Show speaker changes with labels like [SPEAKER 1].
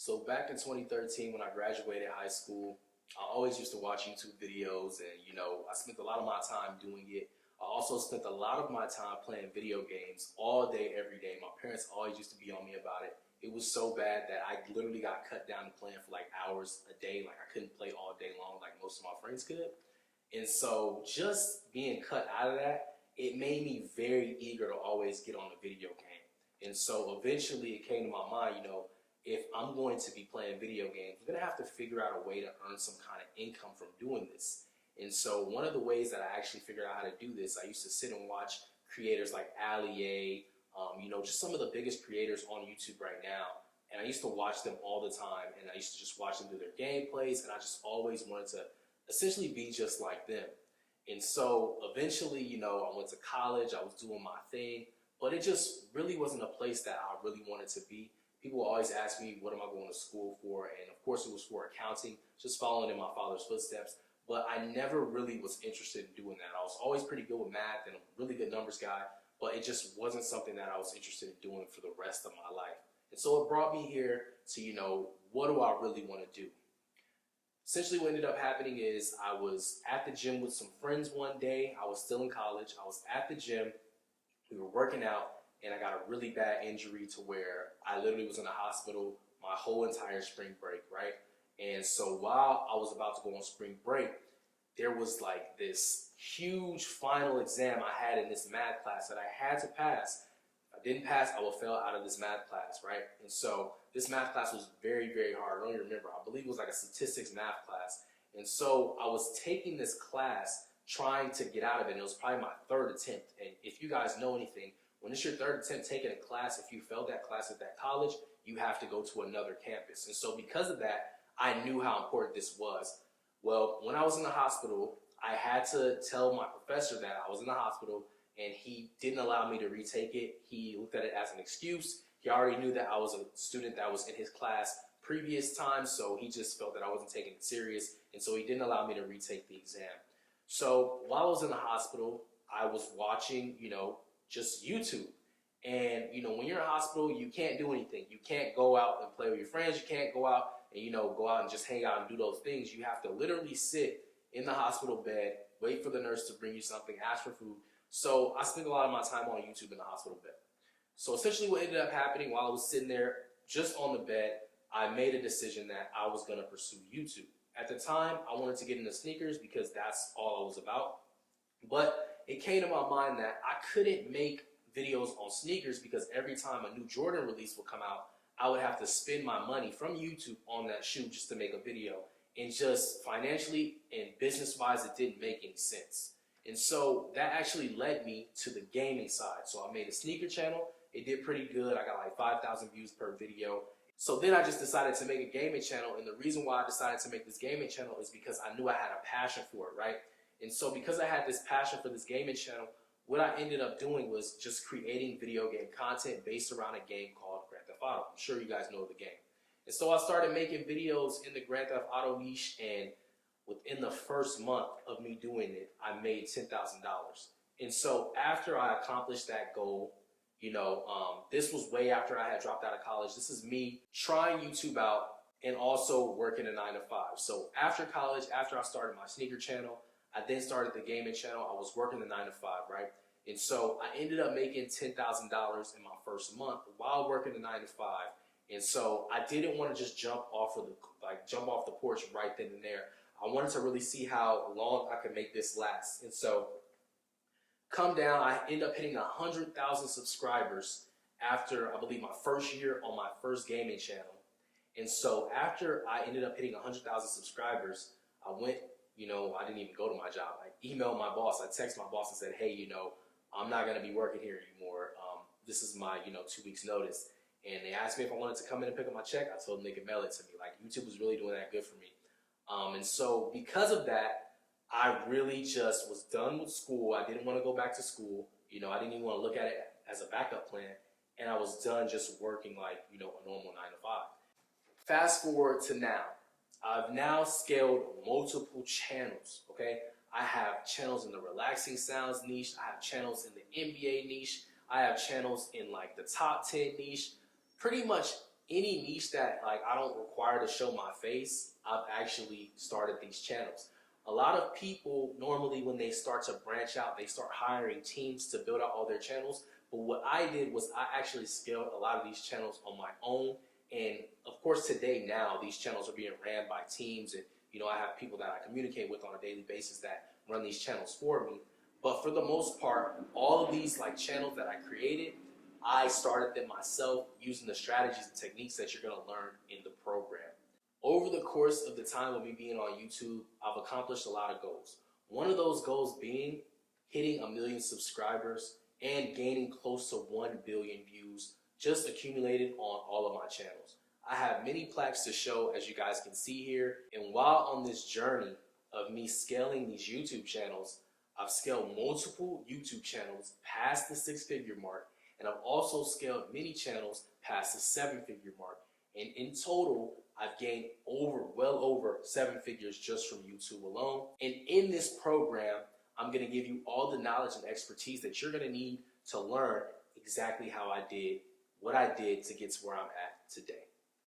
[SPEAKER 1] So back in 2013 when I graduated high school, I always used to watch YouTube videos and I spent a lot of my time doing it. I also spent a lot of my time playing video games all day, every day. My parents always used to be on me about it. It was so bad that I literally got cut down to playing for like hours a day. Like I couldn't play all day long like most of my friends could. And so just being cut out of that, it made me very eager to always get on a video game. And so eventually it came to my mind, if I'm going to be playing video games, I'm going to have to figure out a way to earn some kind of income from doing this. And so one of the ways that I actually figured out how to do this, I used to sit and watch creators like Ali A, just some of the biggest creators on YouTube right now. And I used to watch them all the time, and I used to just watch them do their gameplays, and I just always wanted to essentially be just like them. And so eventually, I went to college, I was doing my thing, but it just really wasn't a place that I really wanted to be. People always ask me, what am I going to school for? And of course it was for accounting, just following in my father's footsteps. But I never really was interested in doing that. I was always pretty good with math and a really good numbers guy, but it just wasn't something that I was interested in doing for the rest of my life. And so it brought me here to, what do I really want to do? Essentially what ended up happening is I was at the gym with some friends one day. I was still in college. I was at the gym. We were working out, and I got a really bad injury to where I literally was in the hospital my whole entire spring break, right? And so while I was about to go on spring break, there was like this huge final exam I had in this math class that I had to pass. If I didn't pass, I would fail out of this math class, right? And so this math class was very, very hard. I don't even remember. I believe it was like a statistics math class. And so I was taking this class trying to get out of it. And it was probably my third attempt. And if you guys know anything, when it's your third attempt taking a class, if you failed that class at that college, you have to go to another campus. And so because of that, I knew how important this was. Well, when I was in the hospital, I had to tell my professor that I was in the hospital, and he didn't allow me to retake it. He looked at it as an excuse. He already knew that I was a student that was in his class previous time, so he just felt that I wasn't taking it serious, and so he didn't allow me to retake the exam. So while I was in the hospital, I was watching, just YouTube. And, when you're in a hospital, you can't do anything. You can't go out and play with your friends. You can't go out and, go out and just hang out and do those things. You have to literally sit in the hospital bed, wait for the nurse to bring you something, ask for food. So I spent a lot of my time on YouTube in the hospital bed. So essentially what ended up happening while I was sitting there just on the bed, I made a decision that I was going to pursue YouTube. At the time, I wanted to get into sneakers because that's all I was about. But it came to my mind that I couldn't make videos on sneakers because every time a new Jordan release would come out, I would have to spend my money from YouTube on that shoe just to make a video. And just financially and business-wise, it didn't make any sense. And so that actually led me to the gaming side. So I made a sneaker channel. It did pretty good. I got like 5,000 views per video. So then I just decided to make a gaming channel. And the reason why I decided to make this gaming channel is because I knew I had a passion for it, right? And so because I had this passion for this gaming channel, what I ended up doing was just creating video game content based around a game called Grand Theft Auto. I'm sure you guys know the game. And so I started making videos in the Grand Theft Auto niche, and within the first month of me doing it, I made $10,000. And so after I accomplished that goal, this was way after I had dropped out of college. This is me trying YouTube out and also working a 9 to 5. So after college, after I started my sneaker channel, I then started the gaming channel. I was working the 9 to 5, right? And so I ended up making $10,000 in my first month while working the 9 to 5. And so I didn't want to just jump off the porch right then and there. I wanted to really see how long I could make this last. And so come down, I ended up hitting 100,000 subscribers after, I believe, my first year on my first gaming channel. And so after I ended up hitting 100,000 subscribers, I went, I didn't even go to my job. I emailed my boss. I texted my boss and said, hey, I'm not going to be working here anymore. This is my, 2 weeks notice. And they asked me if I wanted to come in and pick up my check. I told them they could mail it to me. Like, YouTube was really doing that good for me. And so because of that, I really just was done with school. I didn't want to go back to school. I didn't even want to look at it as a backup plan. And I was done just working like, a normal 9 to 5. Fast forward to now. I've now scaled multiple channels, okay? I have channels in the relaxing sounds niche. I have channels in the NBA niche. I have channels in like the top 10 niche. Pretty much any niche that like I don't require to show my face, I've actually started these channels. A lot of people normally when they start to branch out, they start hiring teams to build out all their channels. But what I did was I actually scaled a lot of these channels on my own. And of course today now these channels are being ran by teams, and I have people that I communicate with on a daily basis that run these channels for me. But for the most part, all of these like channels that I created, I started them myself using the strategies and techniques that you're going to learn in the program. Over the course of the time of me being on YouTube, I've accomplished a lot of goals. One of those goals being hitting 1 million subscribers and gaining close to 1 billion views just accumulated on all of my channels. I have many plaques to show, as you guys can see here. And while on this journey of me scaling these YouTube channels, I've scaled multiple YouTube channels past the 6-figure mark, and I've also scaled many channels past the 7-figure mark. And in total, I've gained well over 7 figures just from YouTube alone. And in this program, I'm going to give you all the knowledge and expertise that you're going to need to learn exactly how I did what I did to get to where I'm at today.